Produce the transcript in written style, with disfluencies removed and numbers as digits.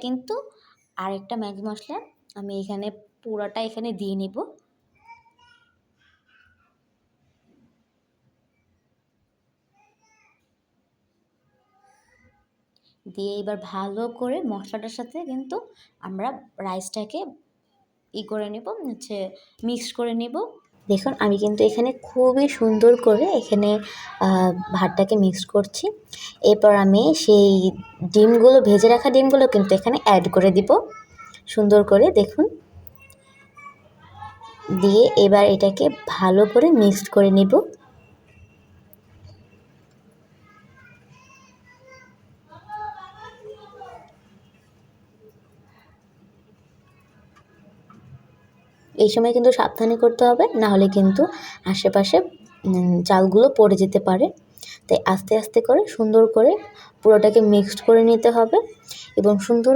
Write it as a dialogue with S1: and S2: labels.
S1: কিন্তু আরেকটা ম্যাগি মশলা আমি এখানে পুরোটা এখানে দিয়ে নিব। দিয়ে এবার ভালো করে মশলাটার সাথে কিন্তু আমরা রাইসটাকে করে নেব, মিক্সড করে নেব। দেখুন আমি কিন্তু এখানে খুবই সুন্দর করে এখানে ভাতটাকে মিক্সড করছি। এরপর আমি সেই ডিমগুলো, ভেজে রাখা ডিমগুলো কিন্তু এখানে অ্যাড করে দিব সুন্দর করে। দেখুন, দিয়ে এবার এটাকে ভালো করে মিক্সড করে নিব। এই সময় কিন্তু সাবধানে করতে হবে, না হলে কিন্তু আশেপাশে চালগুলো পড়ে যেতে পারে। তাই আস্তে আস্তে করে সুন্দর করে পুরোটাকে মিক্সড করে নিতে হবে এবং সুন্দর